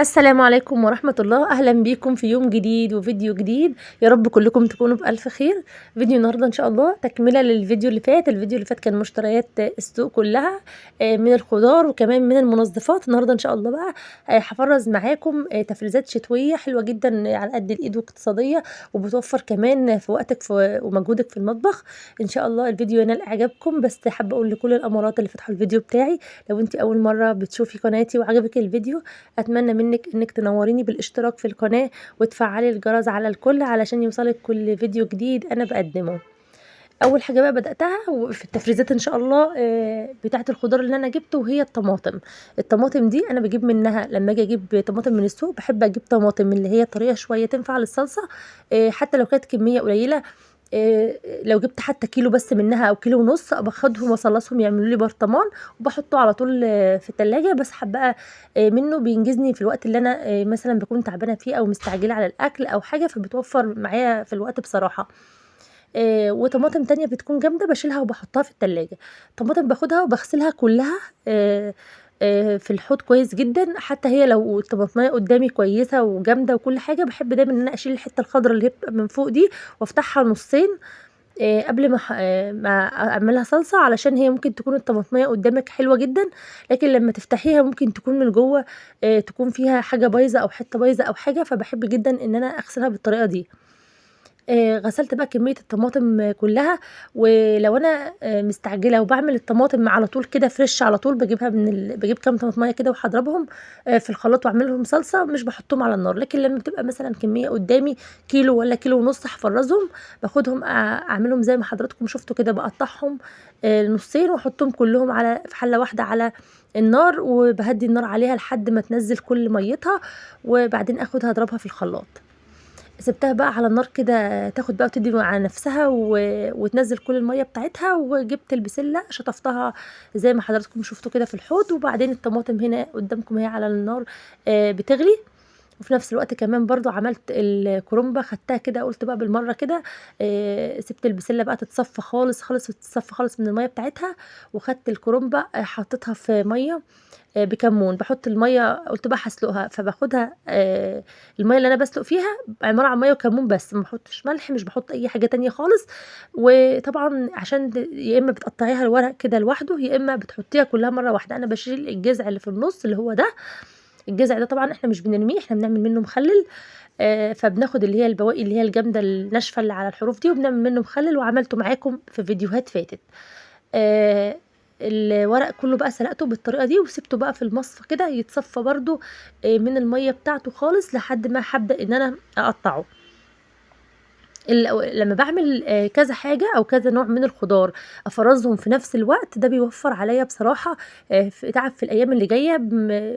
السلام عليكم ورحمة الله. أهلا بيكم في يوم جديد وفيديو جديد. يا رب كلكم تكونوا بألف خير. فيديو النهاردة إن شاء الله تكملة للفيديو اللي فات. الفيديو اللي فات كان مشتريات السوق كلها، من الخضار وكمان من المنظفات. النهاردة إن شاء الله بقى هفرز معاكم تفريزات شتوية حلوة جدا على قد الإيد واقتصادية، وبتوفر كمان في وقتك ومجهودك في المطبخ. إن شاء الله الفيديو ينال إعجابكم. بس حابة أقول لكل الأمارات اللي فتحوا الفيديو بتاعي، لو أنت أول مرة بتشوفي قناتي وعجبك الفيديو، اتمنى منك انك تنوريني بالاشتراك في القناة وتفعلي الجرس على الكل علشان يوصلك كل فيديو جديد انا بقدمه. اول حاجه بقى بداتها في التفريزات ان شاء الله بتاعه الخضار اللي انا جبته، وهي الطماطم. الطماطم دي انا بجيب منها، لما اجي اجيب طماطم من السوق بحب اجيب طماطم اللي هي طريه شويه تنفع للصلصه. حتى لو كانت كميه قليله، لو جبت حتى كيلو بس منها او كيلو ونص، باخدهم واصلصهم يعملوا لي برطمان، وبحطه على طول في التلاجة. بسحب بقى منه، بينجزني في الوقت اللي انا مثلا بكون تعبانه فيه او مستعجله على الاكل او حاجه، فبتوفر معايا في الوقت بصراحه. وطماطم تانية بتكون جامدة باشيلها وباحطها في التلاجة. طماطم باخدها وباغسلها كلها في الحوض كويس جدًا. حتى هي لو الطماطماية قدامي كويسة وجامدة وكل حاجة، باحب دايمًا إن أنا أشيل الحتة الخضرا اللي هي بتبقى من فوق دي وافتحها نصين قبل ما أعملها صلصة، علشان هي ممكن تكون الطماطماية قدامِك حلوة جدًا، لكن لمّا تفتحيها ممكن تكون من جوّه تكون فيها حاجة بايظة أو حتة بايظة أو حاجة، فباحب جدًا إن أنا أغسلها بالطريقة دي. غسلت بقى كمية الطماطم كلّها. ولو أنا مستعجلة وباعمل الطماطم على طول كده فريش على طول، باجيبها باجيب كام طماطماية كده وهاضربهم في الخلاط واعملهم صلصة، مش باحطهم على النار. لكن لمّا بتبقى مثلًا كمية قدّامي كيلو والّا كيلو ونص هافرّزهم، باخدهم أعملهم زي ما حضراتكم شُفتوا كده، باقطّعهم نُصّين واحطهم كلّهم في حلة واحدة على النار، وباهدّي النار عليها لحد ما تنزّل كل مَيّتها، وبعدين آخدها أضربها في الخلاط. سِبتها بقى على النار كده تاخد بقى وتدّي على نفسها وتنزّل كل المَيّة بتاعتها، وجِبت البسلة شطفتها زي ما حضراتكم شُفتوا كده في الحوض، وبعدين الطماطم هنا قدّامكم أهي على النار بتغلي. وفي نفس الوقت كمان برضه عملت الكرنبة، خدتها كده قُلت بقى بالمرّة كده سِبت البسلة بقى تتصفّى خالص، خالص وتتصفّى خالص من المَيّة بتاعتها، وخدت الكرنبة حطيتها في مَيّة بكمون. باحط المَيّة، قُلت بقى هاسلقها، فباخدها المَيّة اللي أنا باسلق فيها عبارة عن مَيّة وكمون بس، ما باحطش ملح، مش باحط أي حاجة تانية خالص. وطبعًا عشان يا إما بتقطّعيها الورق كده لوحده، يا إما بتحطيها كلّها مرّة واحدة. أنا باشيل الجذع اللي في النُص اللي هو ده. الجذع ده طبعًا إحنا مش بنرميه، إحنا بنعمل منه مخلل. فبناخد اللي هي البواقي اللي هي الجامدة الناشفة اللي على الحروف دي، وبنعمل منه مخلل، وعملته معاكم في فيديوهات فاتت. آآ الورق كلّه بقى سلقته بالطريقة دي، وسِبته بقى في المصفى كده يتصفى برضه من المَيّة بتاعته خالص، لحد ما هابدأ إن أنا أقطّعه. لمّا باعمل كذا حاجة أو كذا نوع من الخضار أفرّزهم في نفس الوقت، ده بيوفّر عليَّ بصراحة في تعب في الأيام اللي جاية.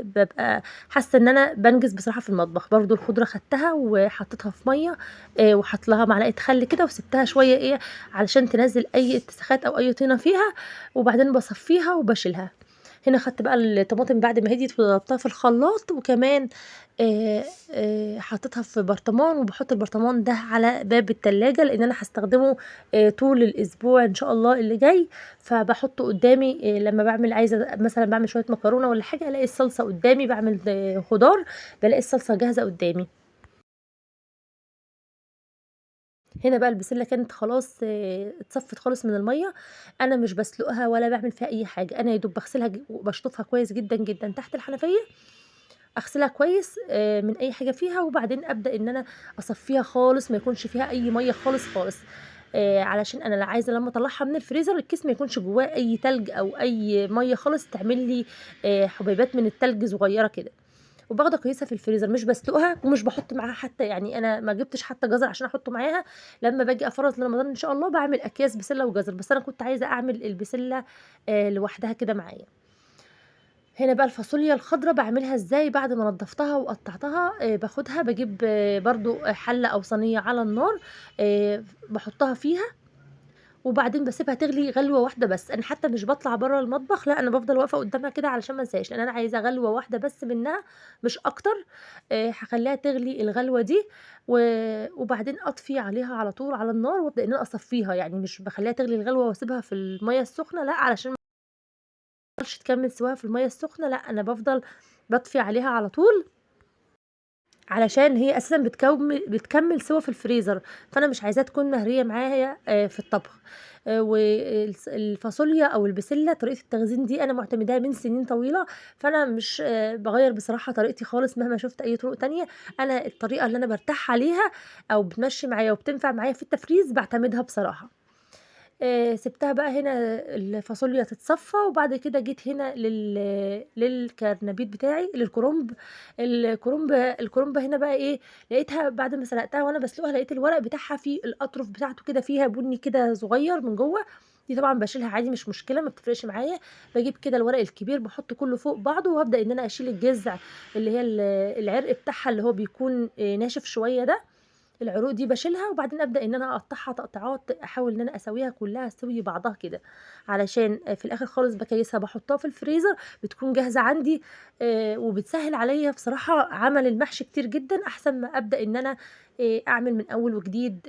بابقى حاسة إن أنا بانجز بصراحة في المطبخ. برضه الخضرة خدتها وحطيتها في مَيّة، وحاطة لها معلقة خل كده، وسِبتها شوية علشان تنزّل أي اتساخات أو أي طينة فيها، وبعدين باصفّيها وباشيلها. هنا خدت بقى الطماطم بعد ما هديت وضربتها في الخلاط، وكمان حطيتها في برطمان، وباحط البرطمان ده على باب التلاجة، لإن أنا هاستخدمه طول الأسبوع إن شاء الله اللي جاي. فباحطه قدامي لمّا عايزة مثلًا باعمل شوية مكرونة والّا حاجة، ألاقي الصلصة قدامي، باعمل خضار، بالاقي الصلصة جاهزة قدامي. هنا بقى البسلة كانت خلاص اتصفت خالص من المَيّة. أنا مش باسلقها ولا باعمل فيها أي حاجة، أنا يا دوب باغسلها وباشطفها كويس جدًا، جدًا تحت الحنفية، أغسلها كويس من أي حاجة فيها، وبعدين أبدأ إن أنا أصفّيها خالص، ما يكونش فيها أي مَيّة خالص، خالص. علشان أنا عايزة لمّا أطلّعها من الفريزر الكيس ما يكونش جواه أي تلج أو أي مَيّة خالص تعمل لي حبيبات من التلج صغيّرة كده. وباخده أكيسها في الفريزر، مش باسلقها ومش باحط معاها حتى، يعني أنا ما جبتش حتى جزر عشان أحطه معاها. لمّا باجي أفرّز لرمضان إن شاء الله باعمل أكياس بسلة وجزر، بس أنا كنت عايزة أعمل البسلة لوحدها كده معايا. هنا بقى الفاصوليا الخضرا باعملها إزاي بعد ما نضفتها وقطعتها. باخدها باجيب برضه حلة أو صينية على النار، باحطها فيها، وبعدين باسيبها تغلي غلوة واحدة بس. أنا حتى مش باطلع برّه المطبخ، لأ، أنا بافضل واقفة قدامها كده علشان ما انساش، لأن أنا عايزة غلوة واحدة بس منها مش أكتر. هاخلّيها تغلي الغلوة دي، وبعدين أطفي عليها على طول على النار، وابدأ إن أنا أصفّيها. يعني مش باخلّيها تغلي الغلوة واسيبها في المَيّة السخنة، لأ، علشان ما تفضلش تكمّل سواها في المَيّة السخنة، لأ، أنا بافضل باطفي عليها على طول، علشان هي اساسا بتكمل سوا في الفريزر، فانا مش عايزاها تكون مهريه معايا في الطبخ. والفاصوليا او البسله طريقه التخزين دي انا معتمداها من سنين طويله، فانا مش بغير بصراحه طريقتي خالص مهما شفت اي طرق تانية. انا الطريقه اللي انا برتاح عليها او بتمشي معايا وبتنفع معايا في التفريز بعتمدها بصراحه. سِبتها بقى هنا الفاصوليا تتصفّى، وبعد كده جيت هنا للكرنبيط بتاعي، للكرنب. الكرنب هنا بقى إيه، لقيتها بعد ما سلقتها وأنا باسلقها لقيت الورق بتاعها فيه الأطرف بتاعته كده فيها بُني كده صغيّر من جوّه. دي طبعًا باشيلها عادي مش مشكلة ما بتفرقش معايا. باجيب كده الورق الكبير باحُط كلّه فوق بعضه وابدأ إن أنا أشيل الجذع اللي هي العرق بتاعها اللي هو بيكون ناشف شوية ده. العروق دي باشيلها وبعدين أبدأ إن أنا أقطّعها تقطيعات، أحاول إن أنا أسويها كلّها سِوِي بعضها كده، علشان في الآخر خالص باكيّسها باحطها في الفريزر بتكون جاهزة عندي. وبتسهّل عليَّ بصراحة عمل المحشي كتير جدًا، أحسن ما أبدأ إن أنا أعمل من أول وجديد.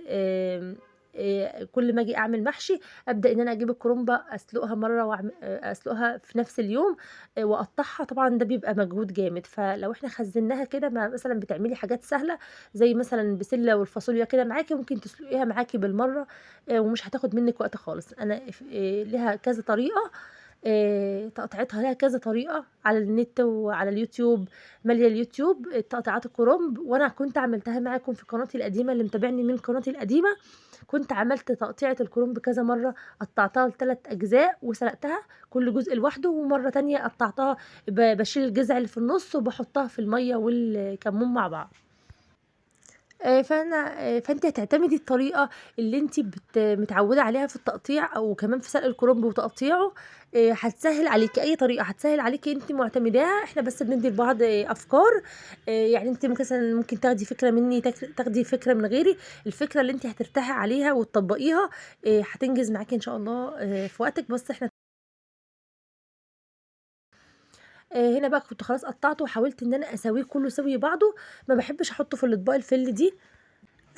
كل ما آجي أعمل محشي أبدأ إن أنا أجيب الكرنبة أسلقها مرّة أسلقها في نفس اليوم. وأقطّعها طبعًا ده بيبقى مجهود جامد، فلو إحنا خزّناها كده مثلًا بتعملي حاجات سهلة زي مثلًا البسلة والفاصوليا كده معاكِ ممكن تسلقيها معاكِ بالمرّة. ومش هتاخد منِّك وقت خالص. أنا ليها كذا طريقة. تقطيعتها ليها كذا طريقة على النت وعلى اليوتيوب، مالية اليوتيوب تقطيعات الكرنب، وأنا كنت عملتها معاكم في قناتي القديمة اللي متابعني من قناتي القديمة. كنت عملت تقطيعة الكرنب كذا مرّة، قطّعتها ل3 أجزاء وسلقتها كل جزء لوحده، ومرّة تانية قطّعتها باشيل الجذع اللي في النُص وباحطها في المَيّة والكمون مع بعض. فأنا فأنتِ هتعتمدي الطريقة اللي أنتِ متعوّدة عليها في التقطيع أو كمان في سلق الكرنب وتقطيعه. هتسهّل عليكِ أي طريقة هتسهّل عليكِ أنتِ معتمداها، إحنا بس بندّي لبعض أفكار. يعني أنتِ مثلًا ممكن تاخدي فكرة منّي، تاخدي فكرة من غيري. الفكرة اللي أنتِ هترتاحي عليها وتطبّقيها هتنجز معاكِ إن شاء الله في وقتِك. بس إحنا هنا بقى كنت خلاص قطّعته وحاولت إن أنا أساويه كلّه ساوي بعضه. ما باحبش أحطّه في الأطباق الفِل دي.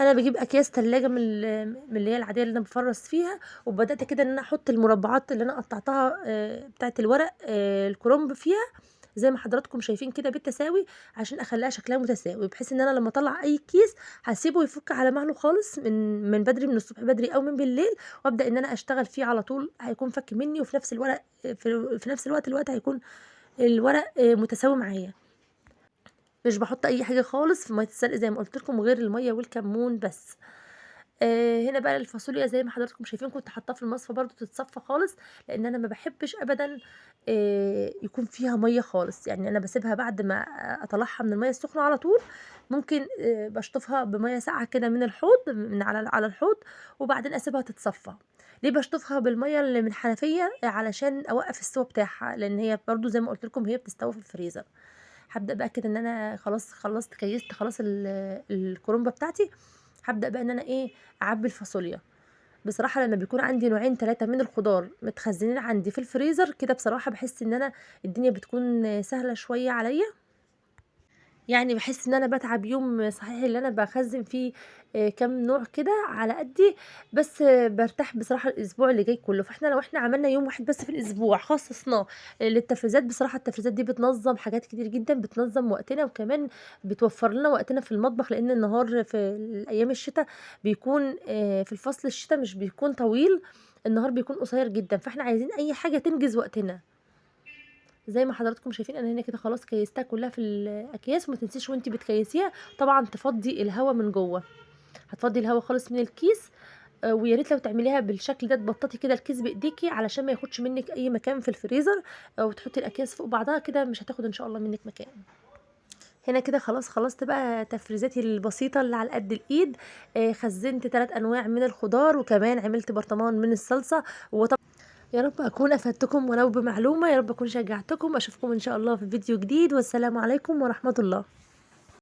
أنا باجيب أكياس تلاجة من اللي هي العادية اللي أنا بافرّز فيها، وبدأت كده إن أنا أحط المربعات اللي أنا قطّعتها بتاعة الورق الكرنب فيها، زي ما حضراتكم شايفين كده بالتساوي، عشان أخلّيها شكلها متساوي، بحيث إن أنا لمّا أطلّع أي كيس هاسيبه يفُك على مهله خالص من بدري من الصبح بدري أو من بالليل، وأبدأ إن أنا أشتغل فيه على طول هيكون فَك منّي، وفي نفس الورق في نفس الوقت هيكون الورق متساوي معايا. مش باحط أي حاجة خالص في مَيّة السلق زي ما قُلت لكم غير المَيّة والكمون بس. هنا بقى الفاصوليا زي ما حضراتكم شايفين كنت حاطاها في المصفى برضه تتصفى خالص، لإن أنا ما باحبش أبدًا يكون فيها مَيّة خالص. يعني أنا باسيبها بعد ما أطلّعها من المَيّة السخنة على طول، ممكن باشطفها بمَيّة ساقعة كده من الحوض من على الحوض، وبعدين أسيبها تتصفى. ليه باشطفها بالمَيّة اللي من الحنفية؟ علشان أوقّف السِوَى بتاعها، لإن هي برضه زي ما قُلت لكم هي بتستوي في الفريزر. هابدأ بقى كده إن أنا خلاص خلّصت كيّست خلاص الكرنبة بتاعتي. هابدأ بقى إن أنا أعبّي الفاصوليا. بصراحة لمّا بيكون عندي نوعين 3 من الخضار متخزنين عندي في الفريزر كده بصراحة باحس إن أنا الدنيا بتكون سهلة شوية عليَّ. يعني باحس إن أنا باتعب يوم صحيح اللي أنا باخزّن فيه كام نوع كده على قدّي، بس بارتاح بصراحة الأسبوع اللي جاي كلّه. فإحنا لو إحنا عملنا يوم واحد بس في الأسبوع خصصناه للتفريزات، بصراحة التفريزات دي بتنظّم حاجات كتير جدًا، بتنظّم وقتنا وكمان بتوفّر لنا وقتنا في المطبخ، لإن النهار في أيام الشتا بيكون في الفصل الشتا مش بيكون طويل، النهار بيكون قصيّر جدًا، فإحنا عايزين أي حاجة تنجز وقتنا. زي ما حضراتكم شايفين أنا هنا كده خلاص كيّستها كلّها في الأكياس، وما تنسيش وأنتِ بتكيّسيها طبعًا تفضّي الهوا من جوّه، هتفضّي الهوا خالص من الكيس. ويا ريت لو تعمليها بالشكل ده تبطّطي كده الكيس بإيديكِ علشان ما ياخدش منِّك أي مكان في الفريزر، وتحطّي الأكياس فوق بعضها كده مش هتاخد إن شاء الله منِّك مكان. هنا كده خلاص خلصت بقى تفريزاتي البسيطة اللي على قد الإيد. خزّنت 3 أنواع من الخضار، وكمان عملت برطمان من الصلصة. يا رب أكون أفدتكم ولو بمعلومة، يا رب أكون شجعتكم. أشوفكم إن شاء الله في فيديو جديد، والسلام عليكم ورحمة الله.